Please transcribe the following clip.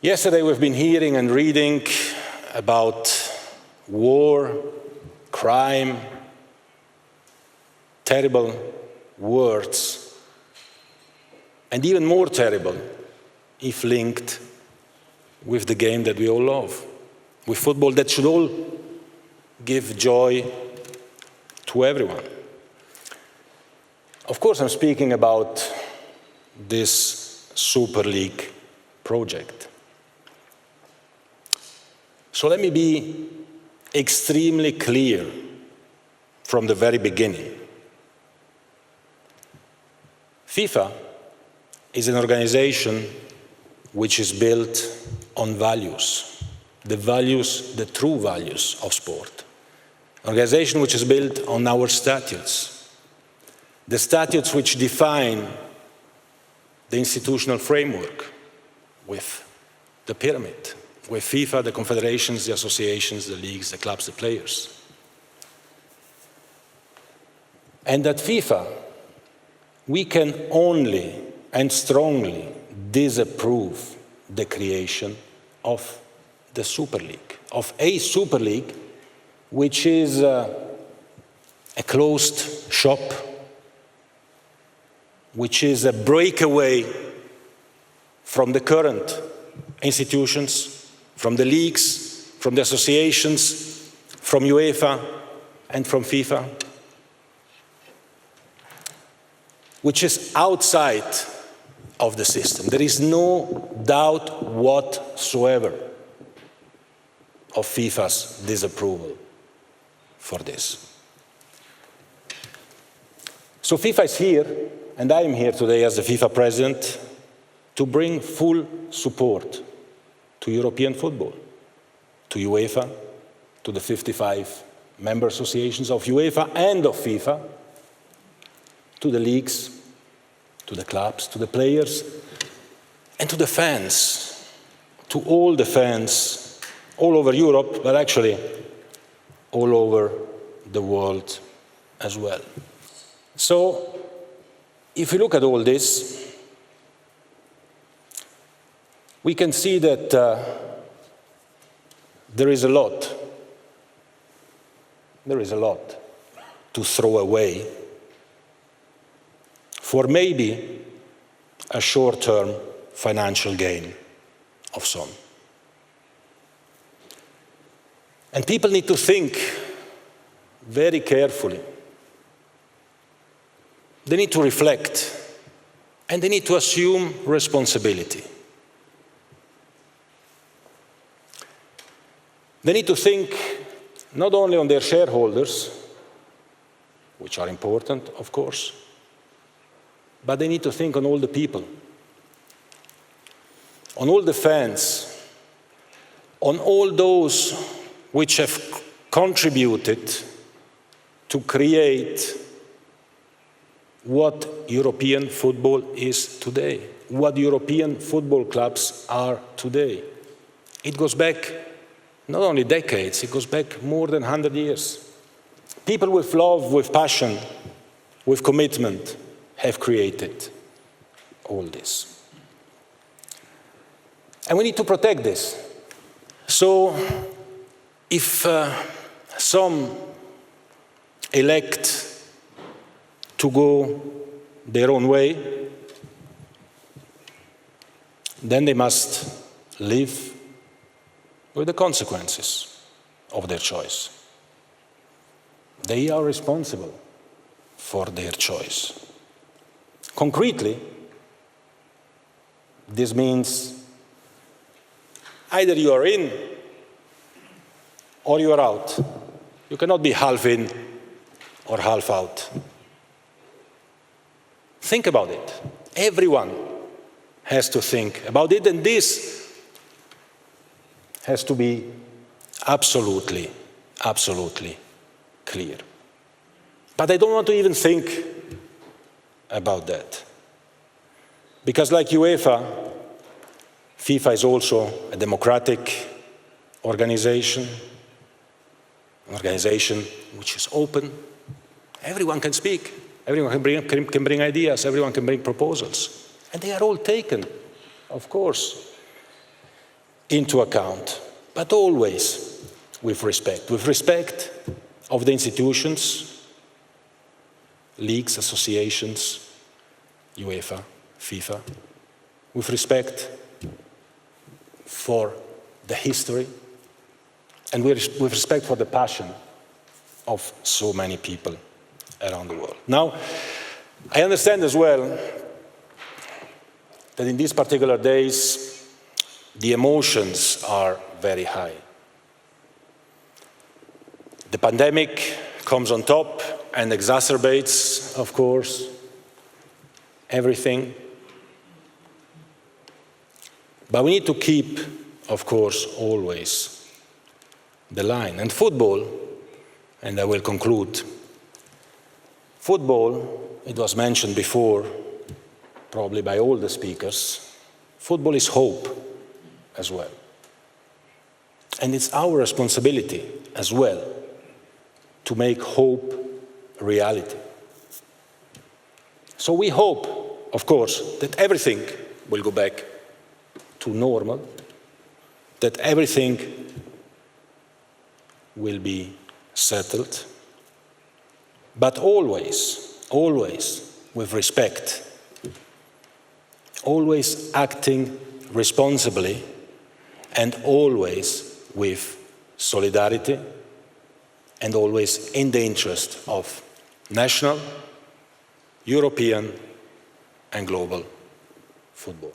Yesterday we've been hearing and reading about war, crime, terrible words, and even more terrible if linked with the game that we all love, with football that should all give joy to everyone. Of course, I'm speaking about this Super League project. So let me be extremely clear from the very beginning. FIFA is an organization which is built on values, the true values of sport. An organization which is built on our statutes, the statutes which define the institutional framework with the pyramid, with FIFA, the confederations, the associations, the leagues, the clubs, the players. And at FIFA, we can only and strongly disapprove the creation of the Super League, of a Super League which is a closed shop, which is a breakaway from the current institutions, from the leagues, from the associations, from UEFA and from FIFA, which is outside of the system. There is no doubt whatsoever of FIFA's disapproval for this. So FIFA is here, and I am here today as the FIFA president to bring full support to European football, to UEFA, to the 55 member associations of UEFA and of FIFA, to the leagues, to the clubs, to the players, and to the fans, to all the fans all over Europe, but actually all over the world as well. So, if you look at all this, we can see that there is a lot to throw away for maybe a short-term financial gain of some. And people need to think very carefully. They need to reflect, and they need to assume responsibility. They need to think not only on their shareholders, which are important, of course, but they need to think on all the people, on all the fans, on all those which have contributed to create what European football is today, what European football clubs are today. It goes back not only decades, it goes back more than 100 years. People with love, with passion, with commitment have created all this. And we need to protect this. So if some elect to go their own way, then they must live with the consequences of their choice. They are responsible for their choice. Concretely, this means either you are in or you are out. You cannot be half in or half out. Think about it. Everyone has to think about it, and this has to be absolutely, absolutely clear. But I don't want to even think about that. Because like UEFA, FIFA is also a democratic organization, an organization which is open. Everyone can speak, everyone can bring ideas, everyone can bring proposals. And they are all taken, of course, into account, but always with respect of the institutions, leagues, associations, UEFA, FIFA, with respect for the history, and with respect for the passion of so many people around the world. Now, I understand as well that in these particular days, the emotions are very high. The pandemic comes on top and exacerbates, of course, everything. But we need to keep, of course, always the line. And football, and I will conclude, football, it was mentioned before, probably by all the speakers, football is hope as well. And it's our responsibility as well to make hope a reality. So we hope, of course, that everything will go back to normal, that everything will be settled, but always, always with respect, always acting responsibly, and always with solidarity, and always in the interest of national, European, and global football.